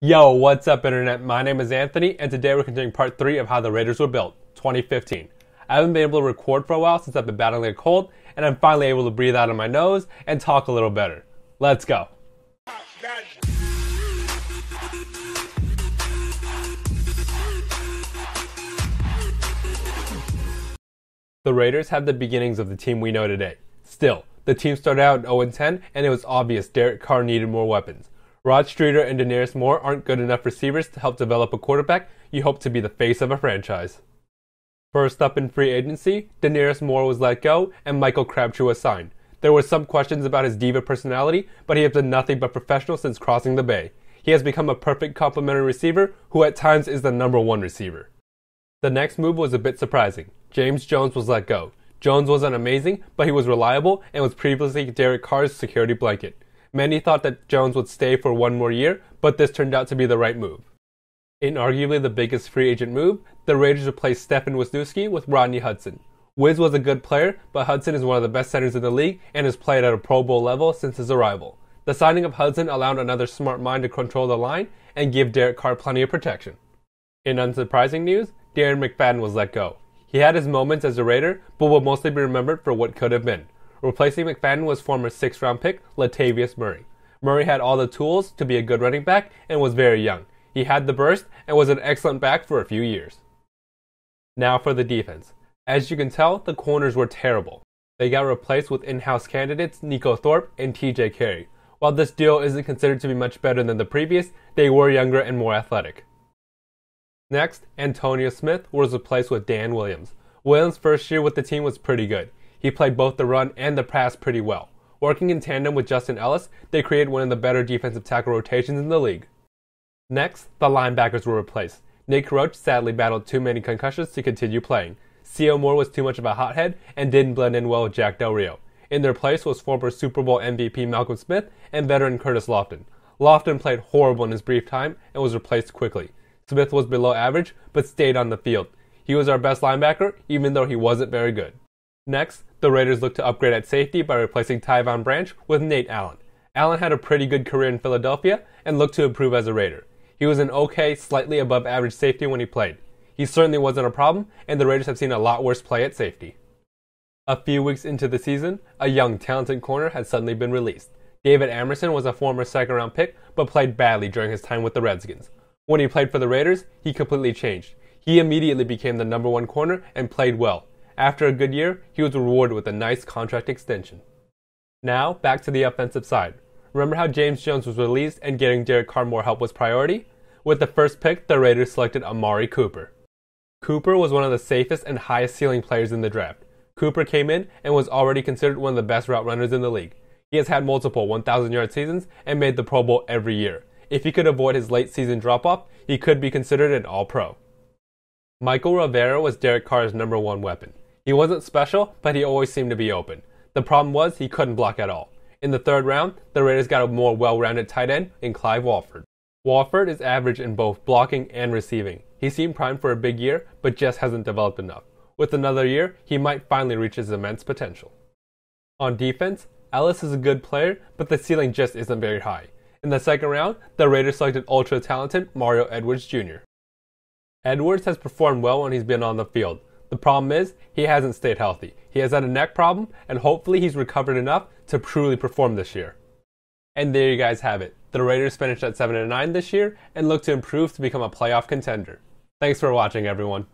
Yo, what's up internet? My name is Anthony, and today we're continuing part 3 of how the Raiders were built, 2015. I haven't been able to record for a while since I've been battling a cold, and I'm finally able to breathe out of my nose and talk a little better. Let's go. The Raiders have the beginnings of the team we know today. Still, the team started out in 0-10, and it was obvious Derek Carr needed more weapons. Rod Streater and Denarius Moore aren't good enough receivers to help develop a quarterback you hope to be the face of a franchise. First up in free agency, Denarius Moore was let go and Michael Crabtree was signed. There were some questions about his diva personality, but he has been nothing but professional since crossing the bay. He has become a perfect complementary receiver who at times is the number one receiver. The next move was a bit surprising. James Jones was let go. Jones wasn't amazing, but he was reliable and was previously Derek Carr's security blanket. Many thought that Jones would stay for one more year, but this turned out to be the right move. In arguably the biggest free agent move, the Raiders replaced Stefan Wisniewski with Rodney Hudson. Wiz was a good player, but Hudson is one of the best centers in the league and has played at a Pro Bowl level since his arrival. The signing of Hudson allowed another smart mind to control the line and give Derek Carr plenty of protection. In unsurprising news, Darren McFadden was let go. He had his moments as a Raider, but will mostly be remembered for what could have been. Replacing McFadden was former 6th-round pick Latavius Murray. Murray had all the tools to be a good running back and was very young. He had the burst and was an excellent back for a few years. Now for the defense. As you can tell, the corners were terrible. They got replaced with in-house candidates Nico Thorpe and TJ Carey. While this duo isn't considered to be much better than the previous, they were younger and more athletic. Next, Antonio Smith was replaced with Dan Williams. Williams' first year with the team was pretty good. He played both the run and the pass pretty well. Working in tandem with Justin Ellis, they created one of the better defensive tackle rotations in the league. Next, the linebackers were replaced. Nick Roach sadly battled too many concussions to continue playing. C.O. Moore was too much of a hothead and didn't blend in well with Jack Del Rio. In their place was former Super Bowl MVP Malcolm Smith and veteran Curtis Lofton. Lofton played horrible in his brief time and was replaced quickly. Smith was below average, but stayed on the field. He was our best linebacker, even though he wasn't very good. Next, the Raiders looked to upgrade at safety by replacing Tyvon Branch with Nate Allen. Allen had a pretty good career in Philadelphia and looked to improve as a Raider. He was an okay, slightly above average safety when he played. He certainly wasn't a problem, and the Raiders have seen a lot worse play at safety. A few weeks into the season, a young, talented corner had suddenly been released. David Amerson was a former second-round pick, but played badly during his time with the Redskins. When he played for the Raiders, he completely changed. He immediately became the number one corner and played well. After a good year, he was rewarded with a nice contract extension. Now, back to the offensive side. Remember how James Jones was released and getting Derek Carr more help was priority? With the first pick, the Raiders selected Amari Cooper. Cooper was one of the safest and highest ceiling players in the draft. Cooper came in and was already considered one of the best route runners in the league. He has had multiple 1,000-yard seasons and made the Pro Bowl every year. If he could avoid his late season drop-off, he could be considered an All-Pro. Michael Rivera was Derek Carr's number one weapon. He wasn't special, but he always seemed to be open. The problem was he couldn't block at all. In the third round, the Raiders got a more well-rounded tight end in Clive Walford. Walford is average in both blocking and receiving. He seemed primed for a big year, but just hasn't developed enough. With another year, he might finally reach his immense potential. On defense, Ellis is a good player, but the ceiling just isn't very high. In the second round, the Raiders selected ultra-talented Mario Edwards Jr. Edwards has performed well when he's been on the field. The problem is, he hasn't stayed healthy. He has had a neck problem, and hopefully he's recovered enough to truly perform this year. And there you guys have it. The Raiders finished at 7-9 this year and look to improve to become a playoff contender. Thanks for watching, everyone.